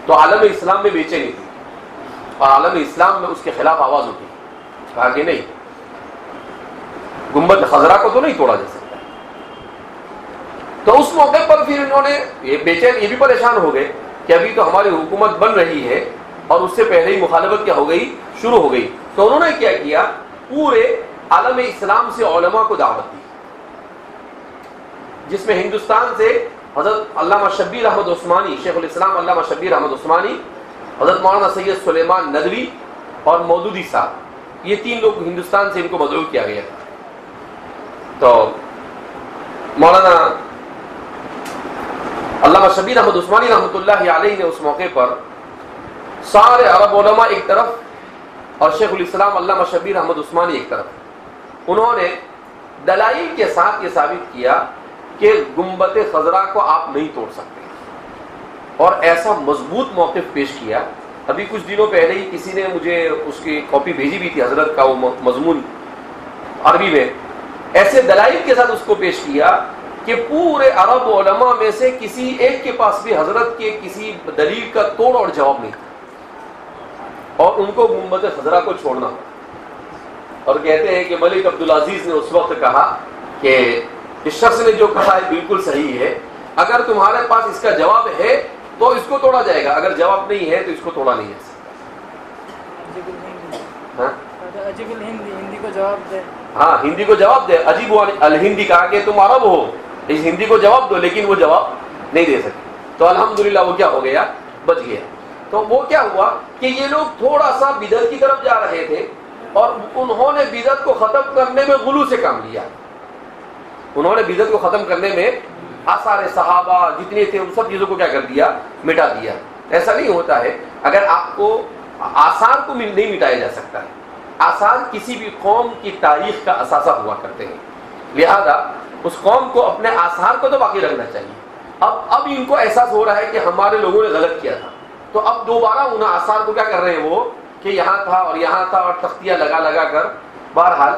تو عالم اسلام میں بے چینی تھی, اور عالم اسلام میں اس کے خلاف آواز اٹھی. کہا کہ نہیں, گنبد خضرا کو تو نہیں توڑا جا سکتا. تو اس موقع پر پھر انہوں نے یہ بے چین, یہ بھی پریشان ہو گئے کہ ابھی تو ہماری حکومت بن رہی ہے اور اس سے پہلے ہی مخالفت کیا ہو گئی, شروع ہو گئی. تو انہوں نے کیا کیا, پورے عالم اسلام سے علماء کو دعوت دی, جس میں ہندوستان سے حضرت علامہ شبیر احمد عثمانی, شیخ الاسلام علامہ شبیر احمد عثمانی, حضرت مولانا سید سلیمان ندوی اور مودودی صاحب، یہ 3 لوگ ہندوستان سے ان کو مدعو کیا گیا تھا. تو مولانا علامہ شبیر احمد عثمانی رحمۃ اللہ علیہ نے اس موقع پر سارے عرب علماء ایک طرف اور شیخ الاسلام علامہ شبیر احمد عثمانی ایک طرف، انہوں نے دلائل کے ساتھ یہ ثابت کیا کہ گنبد خضرا کو آپ نہیں توڑ سکتے، اور ایسا مضبوط موقف پیش کیا. ابھی کچھ دنوں پہلے ہی کسی نے مجھے اس کی کاپی بھیجی بھی تھی حضرت کا، وہ مضمون عربی میں ایسے دلائل کے ساتھ اس کو پیش کیا کہ پورے عرب علماء میں سے کسی ایک کے پاس بھی حضرت کے کسی دلیل کا توڑ اور جواب نہیں تھا، اور ان کو گنبد خضرا کو چھوڑنا. اور کہتے ہیں کہ ملک عبدالعزیز نے اس وقت کہا کہ اس شخص نے جو کہا ہے بالکل صحیح ہے، اگر تمہارے پاس اس کا جواب ہے تو اس کو توڑا جائے گا، اگر جواب نہیں ہے تو اس کو توڑا نہیں جا سکتا. ہندی کو جواب دے. ہاں ہندی کو جواب دے. عجیب الہندی کہا کہ تم عرب ہو، اس ہندی کو جواب دو، لیکن وہ جواب نہیں دے سکتے. تو الحمدللہ وہ کیا ہو گیا، بچ گیا. تو وہ کیا ہوا کہ یہ لوگ تھوڑا سا بدعت کی طرف جا رہے تھے، اور انہوں نے بدعت کو ختم کرنے میں غلو سے کام لیا. انہوں نے بدعت کو ختم کرنے میں آثار صحابہ جتنے تھے ان سب چیزوں کو کیا کر دیا، مٹا دیا. ایسا نہیں ہوتا ہے. اگر آپ کو آثار کو نہیں مٹایا جا سکتا ہے. آثار کسی بھی قوم کی تاریخ کا اثاثہ ہوا کرتے ہیں، لہذا اس قوم کو اپنے آثار کو تو باقی رکھنا چاہیے. اب ان کو احساس ہو رہا ہے کہ ہمارے لوگوں نے غلط کیا تھا، تو اب دوبارہ ان آثار کو کیا کر رہے ہیں وہ کہ یہاں تھا اور یہاں تھا، اور تختیاں لگا لگا کر. بہرحال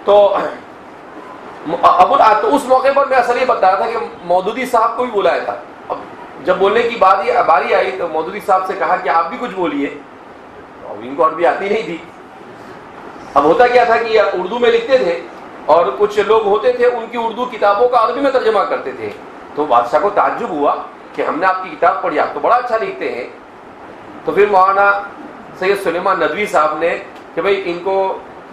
تو اس موقع پر میں اصل یہ بتا رہا تھا کہ مودودی صاحب کو بھی بلایا تھا. اب جب بولنے کی باری آئی تو مودودی صاحب سے کہا کہ آپ بھی کچھ بولیے. اب ان کو عربی آتی نہیں تھی. اب ہوتا کیا تھا کہ یہ اردو میں لکھتے تھے، اور کچھ لوگ ہوتے تھے ان کی اردو کتابوں کا عربی میں ترجمہ کرتے تھے. تو بادشاہ کو تعجب ہوا کہ ہم نے آپ کی کتاب پڑھی، آپ تو بڑا اچھا لکھتے ہیں. تو پھر مولانا سید سلیمان ندوی صاحب نے کہ بھئی ان کو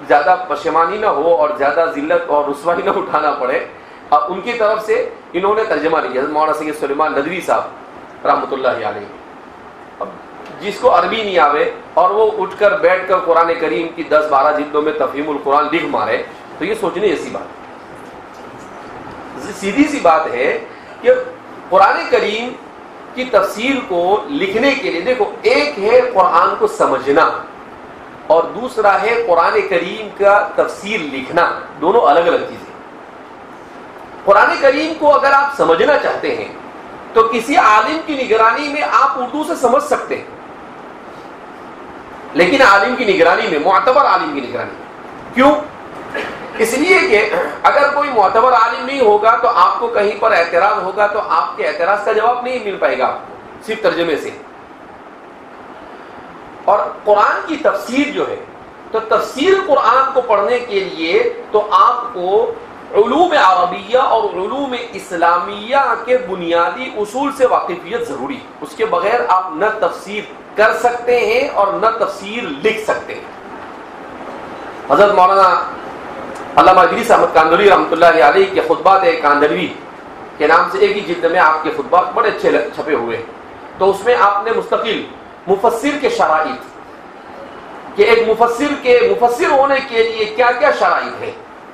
زیادہ پشیمانی نہ ہو اور زیادہ ذلت اور رسوائی نہ اٹھانا پڑے، اب ان کی طرف سے انہوں نے ترجمہ لیا. حضرت مولانا سید سلیمان ندوی صاحب رحمۃ اللہ علیہ. اب جس کو عربی نہیں آوے اور وہ اٹھ کر بیٹھ کر قرآن کریم کی 10-12 جلدوں میں تفہیم القرآن لکھ مارے تو یہ سوچنے جیسی بات ہے. سیدھی سی بات ہے کہ قرآن کریم کی تفسیر کو لکھنے کے لیے دیکھو، ایک ہے قرآن کو سمجھنا اور دوسرا ہے قرآن کریم کا تفسیر لکھنا. دونوں الگ الگ چیزیں. قرآن کریم کو اگر آپ سمجھنا چاہتے ہیں تو کسی عالم کی نگرانی میں آپ اردو سے سمجھ سکتے ہیں، لیکن عالم کی نگرانی میں، معتبر عالم کی نگرانی میں. کیوں؟ اس لیے کہ اگر کوئی معتبر عالم نہیں ہوگا تو آپ کو کہیں پر اعتراض ہوگا تو آپ کے اعتراض کا جواب نہیں مل پائے گا آپ کو صرف ترجمے سے. اور قرآن کی تفسیر جو ہے، تو تفسیر قرآن کو پڑھنے کے لیے تو آپ کو علوم عربیہ اور علوم اسلامیہ کے بنیادی اصول سے واقفیت ضروری ہے. اس کے بغیر آپ نہ تفسیر کر سکتے ہیں اور نہ تفسیر لکھ سکتے ہیں. حضرت مولانا علامہ ادریس احمد کاندھلوی رحمۃ اللہ علیہ کے خطبات کاندھلوی کے نام سے ایک ہی جلد میں آپ کے خطبات بڑے اچھے چھپے ہوئے ہیں. تو اس میں آپ نے مستقل مفسر کے شرائط کہ ایک مفسر ہونے کے لیے کیا کیا شرائط ہیں،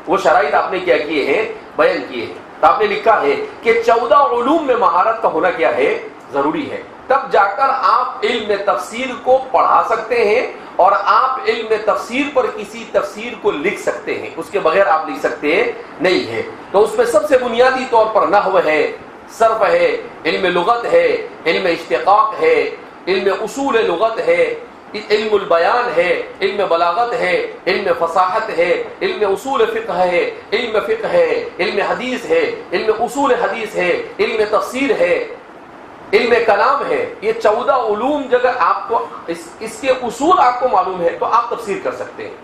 وہ شرائط آپ نے کیا کیے ہیں، بیان کیے ہیں. تو آپ نے لکھا ہے کہ 14 علوم میں مہارت کا ہونا کیا ہے، ضروری ہے. تب جا کر آپ علم تفسیر کو پڑھا سکتے ہیں اور آپ علم تفسیر پر کسی تفسیر کو لکھ سکتے ہیں. اس کے بغیر آپ لکھ سکتے نہیں ہے. تو اس میں سب سے بنیادی طور پر نحو ہے، صرف ہے، علم لغت ہے، علم اشتقاق ہے، علم اصول لغت ہے، علم البیان ہے، علم بلاغت ہے، علم فصاحت ہے، علم اصول فقہ ہے، علم فقہ ہے، علم حدیث ہے، علم اصول حدیث ہے، علم تفسیر ہے، علم کلام ہے. یہ 14 علوم جگہ آپ کو اس کے اصول آپ کو معلوم ہے تو آپ تفسیر کر سکتے ہیں.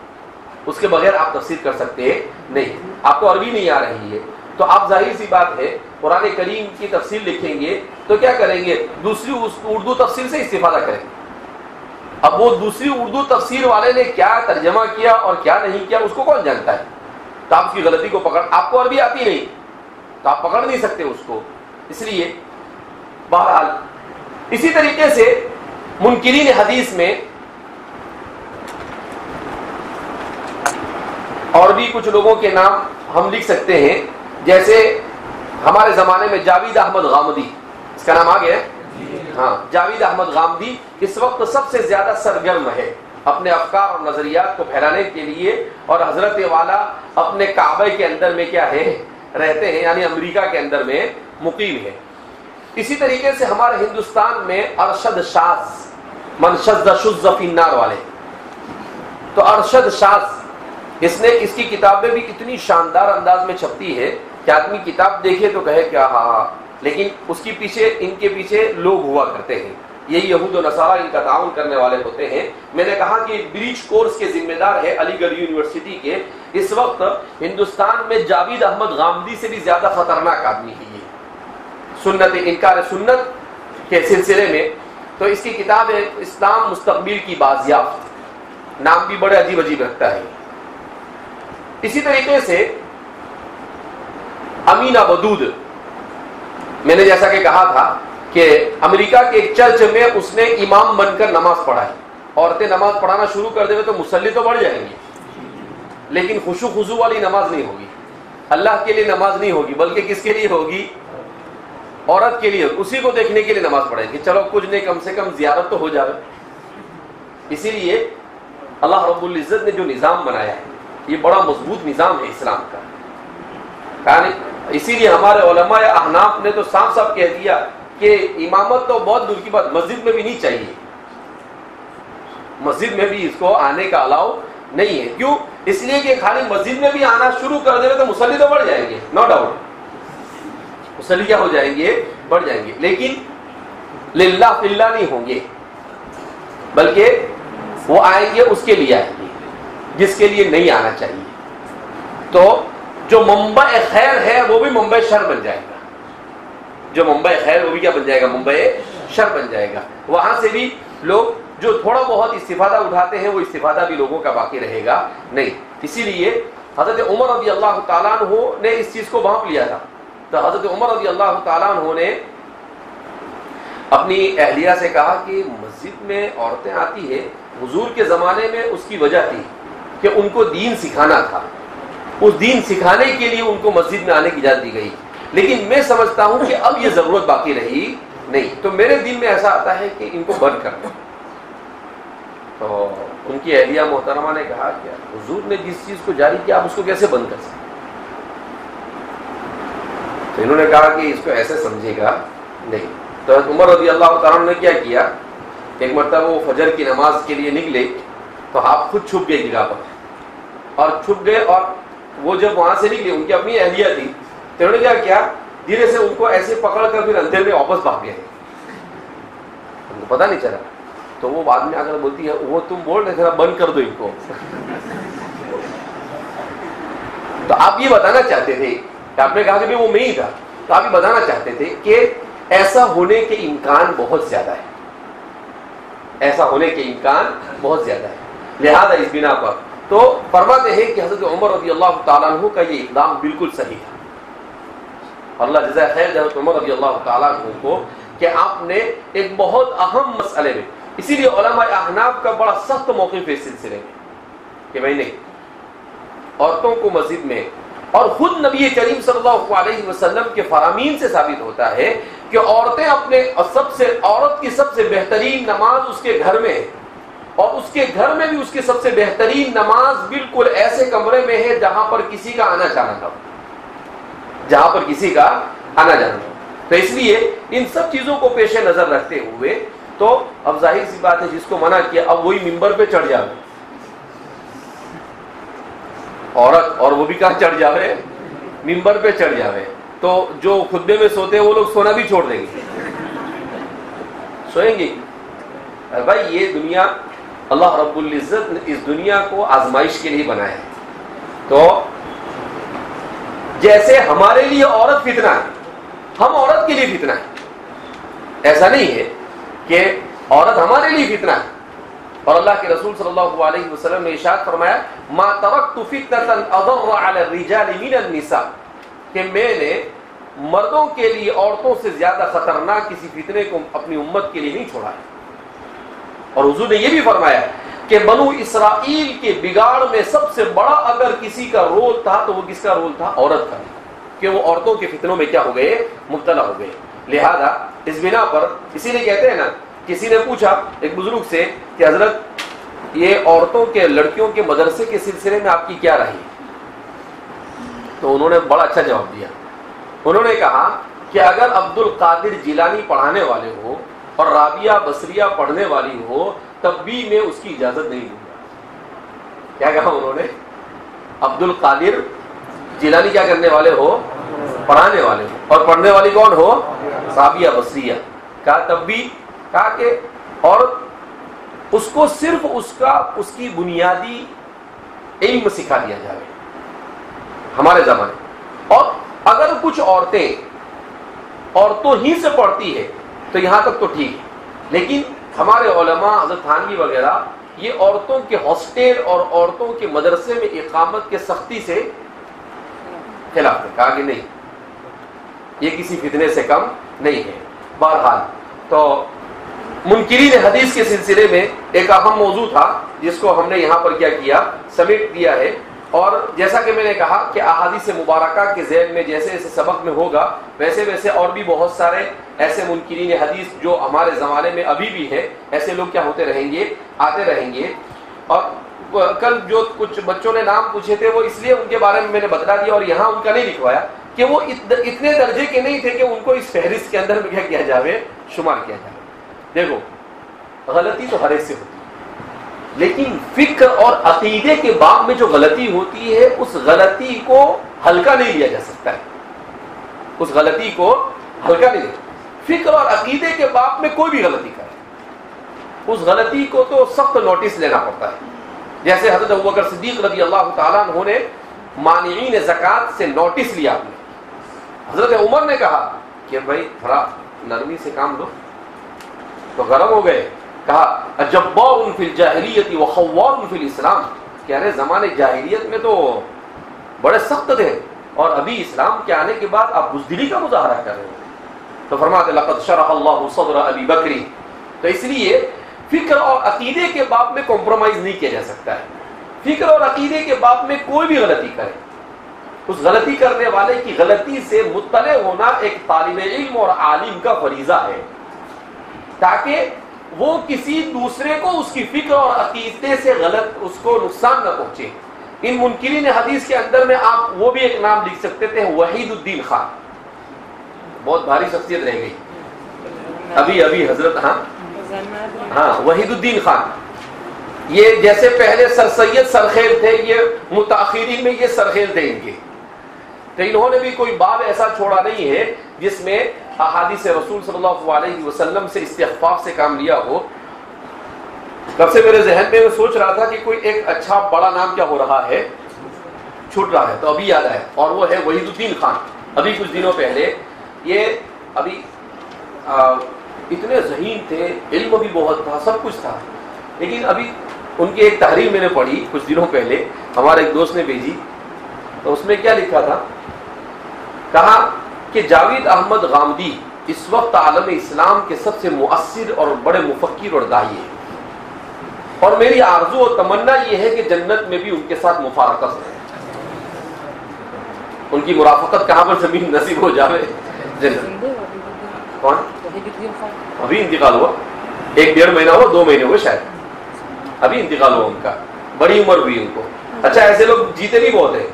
اس کے بغیر آپ تفسیر کر سکتے نہیں. آپ کو عربی نہیں آ رہی ہے تو آپ ظاہر سی بات ہے قرآن کریم کی تفسیر لکھیں گے تو کیا کریں گے، دوسری اردو تفسیر سے استفادہ کریں گے. اب وہ دوسری اردو تفسیر والے نے کیا ترجمہ کیا اور کیا نہیں کیا اس کو کون جانتا ہے. تو آپ اس کی غلطی کو آپ کو عربی آتی نہیں تو آپ پکڑ نہیں سکتے اس کو. اس لیے بہرحال اسی طریقے سے منکرین حدیث میں اور بھی کچھ لوگوں کے نام ہم لکھ سکتے ہیں، جیسے ہمارے زمانے میں جاوید احمد غامدی، اس کا نام آ گیا ہے؟ ہاں، جاوید احمد غامدی اس وقت سب سے زیادہ سرگرم ہے اپنے افکار اور نظریات کو پھیلانے کے لیے، اور حضرت والا اپنے کعبے کے اندر میں کیا ہے رہتے ہیں، یعنی امریکہ کے اندر میں مقیم ہے۔ اسی طریقے سے ہمارے ہندوستان میں ارشد شاذ، من شذ شذ فی النار والے، تو ارشد شاذ اس کی کتابیں بھی اتنی شاندار انداز میں چھپتی ہے کہ آدمی کتاب دیکھے تو کہے کیا ہاں، لیکن اس کے پیچھے ان کے پیچھے لوگ ہوا کرتے ہیں، یہی یہود و نصارہ ان کا تعاون کرنے والے ہوتے ہیں۔ میں نے کہا کہ بریچ کورس کے ذمہ دار ہے علی گڑھ یونیورسٹی کے، اس وقت ہندوستان میں جاوید احمد غامدی سے بھی زیادہ خطرناک آدمی ہے یہ سنت، انکار سنت کے سلسلے میں۔ تو اس کی کتاب ہے اسلام مستقبل کی بازیافت، نام بھی بڑے عجیب عجیب رکھتا ہے۔ اسی طریقے سے امینہ ودود، میں نے جیسا کہ کہا تھا کہ امریکہ کے ایک چرچ میں اس نے امام بن کر نماز پڑھائی۔ عورتیں نماز پڑھانا شروع کر دے تو مصلی تو بڑھ جائیں گے، لیکن خشوع خضوع والی نماز نہیں ہوگی، اللہ کے لیے نماز نہیں ہوگی، بلکہ کس کے لیے ہوگی؟ عورت کے لیے، اسی کو دیکھنے کے لیے نماز پڑھیں گے، چلو کچھ نہیں کم سے کم زیارت تو ہو جائے۔ اسی لیے اللہ رب العزت نے جو نظام بنایا ہے یہ بڑا مضبوط نظام ہے اسلام کا، یعنی اسی لیے ہمارے علماء احناف نے تو صاف صاف کہہ دیا کہ امامت تو بہت دور کی بات، مسجد میں بھی نہیں چاہیے، مسجد میں بھی اس کو آنے کا الاؤ نہیں ہے۔ کیوں؟ اس لیے کہ خالی مسجد میں بھی آنا شروع کر دے تو مصلی تو بڑھ جائیں گے، نو ڈاؤٹ، مصلی کیا ہو جائیں گے؟ بڑھ جائیں گے، لیکن للہ فی اللہ نہیں ہوں گے، بلکہ وہ آئیں گے اس کے لیے آئیں گے جس کے لیے نہیں آنا چاہیے۔ تو جو منبع خیر ہے وہ بھی منبع شر بن جائے گا، جو منبع خیر وہ بھی کیا بن جائے گا؟ منبع شر بن جائے گا۔ وہاں سے بھی لوگ جو تھوڑا بہت استفادہ اٹھاتے ہیں وہ استفادہ بھی لوگوں کا باقی رہے گا نہیں۔ اسی لیے حضرت عمر رضی اللہ تعالیٰ عنہ نے اس چیز کو بھانپ لیا تھا، تو حضرت عمر رضی اللہ تعالیٰ عنہ نے اپنی اہلیہ سے کہا کہ مسجد میں عورتیں آتی ہے، حضور کے زمانے میں اس کی وجہ تھی کہ ان کو دین سکھانا تھا، اس دین سکھانے کے لیے ان کو مسجد میں آنے کی اجازت دی گئی، لیکن میں سمجھتا ہوں کہ اب یہ ضرورت باقی رہی نہیں، تو میرے دل میں ایسا آتا ہے کہ ان کو بند کر دیں۔ تو ان کی اہلیہ محترمہ نے کہا کہ حضور نے جس چیز کو جاری کیا آپ اس کو کیسے بند کر سکتے؟ تو انہوں نے کہا کہ اس کو ایسے سمجھے گا نہیں۔ تو عمر رضی اللہ تعالیٰ نے کیا کیا، ایک مرتبہ وہ فجر کی نماز کے لیے نکلے تو آپ خود چھپ گئے جگہ پر، اور چھپ گئے، اور وہ جب وہاں سے نکلے ان کی اپنی اہلیہ تھی، تو انہوں نے کیا کیا، دھیرے سے ان کو ایسے پکڑ کر پھر اندھیرے میں واپس بھاگ گئے، ان کو پتہ نہیں چلا۔ تو وہ بعد میں آ کر بولتی ہے وہ تم بول رہے تھے بند کر دو ان کو۔ تو آپ یہ بتانا چاہتے تھے کہ آپ نے کہا کہ وہ میں ہی تھا، تو آپ یہ بتانا چاہتے تھے کہ ایسا ہونے کے امکان بہت زیادہ ہے، ایسا ہونے کے امکان بہت زیادہ ہے، لہذا اس بنا پر تو فرماتے ہیں کہ حضرت عمر رضی اللہ تعالیٰ عنہ کا یہ اقدام بالکل صحیح تھا، اللہ جزائے خیر حضرت عمر رضی اللہ تعالیٰ عنہ کو، کہ آپ نے ایک بہت اہم مسئلے میں، اسی لیے علماء احناف کا بڑا سخت موقف ہے اس سلسلے میں کہ بھائی نہیں، عورتوں کو مسجد میں، اور خود نبی کریم صلی اللہ علیہ وسلم کے فرامین سے ثابت ہوتا ہے کہ عورتیں اپنے عورت کی سب سے بہترین نماز اس کے گھر میں ہے، اور اس کے گھر میں بھی اس کی سب سے بہترین نماز بالکل ایسے کمرے میں ہے جہاں پر کسی کا آنا جانا نہ ہو، جہاں پر کسی کا آنا جانا ہو۔ تو اس لیے ان سب چیزوں کو پیش نظر رکھتے ہوئے تو اب ظاہر سی بات ہے جس کو منع کیا اب وہی ممبر پہ چڑھ جاوے عورت، اور وہ بھی کہاں چڑھ جاوے؟ ممبر پہ چڑھ جاوے، تو جو خطبے میں سوتے ہیں وہ لوگ سونا بھی چھوڑ دیں گے، سوئیں گے؟ بھائی یہ دنیا اللہ رب العزت نے اس دنیا کو آزمائش کے لیے بنایا ہے، تو جیسے ہمارے لیے عورت فتنہ ہے، ہم عورت کے لیے فتنہ ہے، ایسا نہیں ہے کہ عورت ہمارے لیے فتنہ ہے۔ اور اللہ کے رسول صلی اللہ علیہ وسلم نے ارشاد فرمایا ما ترکت فتنة اضر علی الرجال من النساء، کہ میں نے مردوں کے لیے عورتوں سے زیادہ خطرناک کسی فتنے کو اپنی امت کے لیے نہیں چھوڑا ہے۔ اور حضور نے یہ بھی فرمایا کہ بنو اسرائیل کے بگاڑ میں سب سے بڑا اگر کسی کا رول تھا تو وہ کس کا رول تھا؟ عورت کا، کہ وہ عورتوں کے فتنوں میں کیا ہو گئے؟ مبتلا ہو گئے. لہذا اس بنا پر اسی لیے کہتے ہیں نا، کسی نے پوچھا ایک بزرگ سے کہ حضرت یہ عورتوں کے لڑکیوں کے مدرسے کے سلسلے میں آپ کی کیا رائے؟ تو انہوں نے بڑا اچھا جواب دیا. انہوں نے کہا کہ اگر عبد القادر جیلانی پڑھانے والے ہو اور رابعہ بصریہ پڑھنے والی ہو تب بھی میں اس کی اجازت نہیں دوں گا. کیا کہا انہوں نے؟ عبد القادر جیلانی کیا کرنے والے ہو؟ پڑھانے والے ہو، اور پڑھنے والی کون ہو؟ رابعہ بصریہ. کہا تب بھی، کہا کہ اور اس کو صرف اس کی بنیادی علم سکھا دیا جائے ہمارے زمانے. اور اگر کچھ عورتوں ہی سے پڑھتی ہے تو یہاں تک تو ٹھیک ہے، لیکن ہمارے علماء حضرت تھانوی وغیرہ یہ عورتوں کے ہاسٹل اور عورتوں کے مدرسے میں اقامت کے سختی سے خلاف ہے. کہا کہ نہیں، یہ کسی فتنے سے کم نہیں ہے. بہرحال تو منکرین حدیث کے سلسلے میں ایک اہم موضوع تھا جس کو ہم نے یہاں پر کیا کیا، سمیٹ دیا ہے. اور جیسا کہ میں نے کہا کہ احادیث مبارکہ کے ذیل میں جیسے جیسے سبق میں ہوگا ویسے ویسے اور بھی بہت سارے ایسے منکرین حدیث جو ہمارے زمانے میں ابھی بھی ہے، ایسے لوگ کیا ہوتے رہیں گے، آتے رہیں گے. اور کل جو کچھ بچوں نے نام پوچھے تھے وہ اس لیے ان کے بارے میں نے بتلا دیا اور یہاں ان کا نہیں لکھوایا کہ وہ اتنے درجے کے نہیں تھے کہ ان کو اس فہرست کے اندر کیا کیا جاوے، شمار کیا جائے. دیکھو غلطی تو ہر ایک سے ہوتی ہے، لیکن فکر اور عقیدے کے باب میں جو غلطی ہوتی ہے اس غلطی کو ہلکا نہیں لیا جا سکتا ہے. اس غلطی کو ہلکا نہیں لیا. فکر اور عقیدے کے باب میں کوئی بھی غلطی کرے اس غلطی کو تو سخت نوٹس لینا پڑتا ہے. جیسے حضرت ابوبکر صدیق رضی اللہ تعالیٰ عنہ نے مانعین زکوٰۃ سے نوٹس لیا. حضرت عمر نے کہا کہ بھائی تھوڑا نرمی سے کام لو، تو گرم ہو گئے. کہا جبار فی الجاہلیت وخوار فی الاسلام، کہہ رہے زمانے جاہلیت میں تو بڑے سخت تھے اور ابھی اسلام کے آنے کے بعد آپ بزدلی کا مظاہرہ کر رہے ہیں. تو فرماتے لقد شرح اللہ صدر ابی بکر. تو اس لیے فکر اور عقیدے کے باب میں کمپرومائز نہیں کیا جا سکتا ہے. فکر اور عقیدے کے باب میں کوئی بھی غلطی کرے اس غلطی کرنے والے کی غلطی سے مطلع ہونا ایک طالب علم اور عالم کا فریضہ ہے، تاکہ وہ کسی دوسرے کو اس کی فکر اور عقیدے سے غلط اس کو نقصان نہ پہنچے. ان منکرین حدیث کے اندر میں آپ وہ بھی ایک نام لکھ سکتے تھے، وحید الدین خان. بہت بھاری شخصیت رہ گئی ابھی حضرت ہاں وحید الدین خان. یہ جیسے پہلے سر سید سرخیل تھے، یہ متاخرین میں یہ سرخیل تھے ان کے. تو انہوں نے بھی کوئی باب ایسا چھوڑا نہیں ہے جس میں احادیث رسول صلی اللہ علیہ وسلم سے استخفاف سے کام لیا ہو. کب سے میرے ذہن میں سوچ رہا تھا کہ کوئی ایک اچھا بڑا نام کیا ہو رہا ہے، چھوٹ رہا ہے، تو ابھی یاد آیا، اور وہ ہے وحید الدین خان. ابھی کچھ دنوں پہلے یہ ابھی اتنے ذہین تھے، علم بھی بہت تھا، سب کچھ تھا، لیکن ابھی ان کی ایک تحریر میں نے پڑھی کچھ دنوں پہلے، ہمارے ایک دوست نے بھیجی. تو اس میں کیا لکھا تھا، کہا کہ جاوید احمد غامدی اس وقت عالم اسلام کے سب سے مؤثر اور بڑے مفکر اور داعی ہیں، اور میری آرزو اور تمنا یہ ہے کہ جنت میں بھی ان کے ساتھ مفارقت ہو، ان کی مرافقت کہاں پر زمین نصیب ہو جائے، جنت. کون؟ ابھی انتقال ہوا، 1-1.5 مہینہ ہوا، 2 مہینے ہوئے شاید، ابھی انتقال ہوا ان کا، بڑی عمر ہوئی ان کو. اچھا ایسے لوگ جیتے بھی بہت ہیں،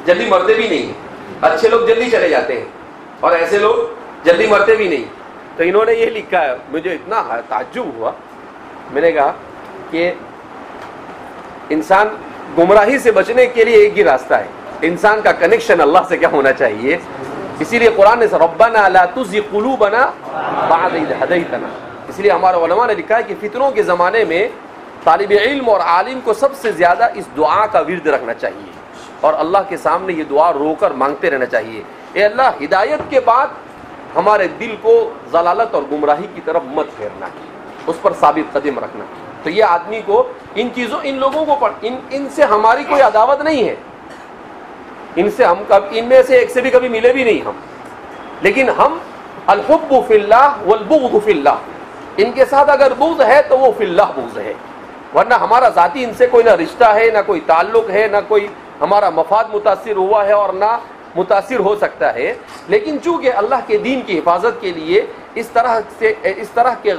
جلدی مرتے بھی نہیں ہیں. اچھے لوگ جلدی چلے جاتے ہیں اور ایسے لوگ جلدی مرتے بھی نہیں. تو انہوں نے یہ لکھا ہے، مجھے اتنا تعجب ہوا. میں نے کہا کہ انسان گمراہی سے بچنے کے لیے ایک ہی راستہ ہے، انسان کا کنیکشن اللہ سے کیا ہونا چاہیے. اسی لیے قرآن نے ربنا لا تزغ قلوبنا بعد اذ ہدیتنا. اس لیے ہمارے علماء نے لکھا ہے کہ فتنوں کے زمانے میں طالب علم اور عالم کو سب سے زیادہ اس دعا کا ورد رکھنا چاہیے اور اللہ کے سامنے یہ دعا رو کر مانگتے رہنا چاہیے، اے اللہ ہدایت کے بعد ہمارے دل کو ضلالت اور گمراہی کی طرف مت پھیرنا، اس پر ثابت قدم رکھنا. تو یہ آدمی کو ان لوگوں کو ان سے ہماری کوئی عداوت نہیں ہے، ان میں سے ایک سے بھی کبھی ملے بھی نہیں ہم، لیکن ہم الحب فی اللہ والبغض فی اللہ، ان کے ساتھ اگر بغض ہے تو وہ فی اللہ بغض ہے، ورنہ ہمارا ذاتی ان سے کوئی نہ رشتہ ہے، نہ کوئی تعلق ہے، نہ کوئی ہمارا مفاد متاثر ہوا ہے اور نہ متاثر ہو سکتا ہے. لیکن چونکہ اللہ کے دین کی حفاظت کے لیے اس طرح کے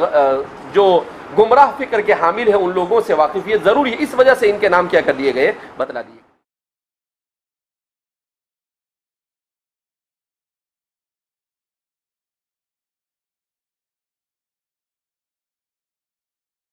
جو گمراہ فکر کے حامل ہیں ان لوگوں سے واقفیت ضروری ہے، اس وجہ سے ان کے نام کیا کر دیے گئے، بتلا دیے.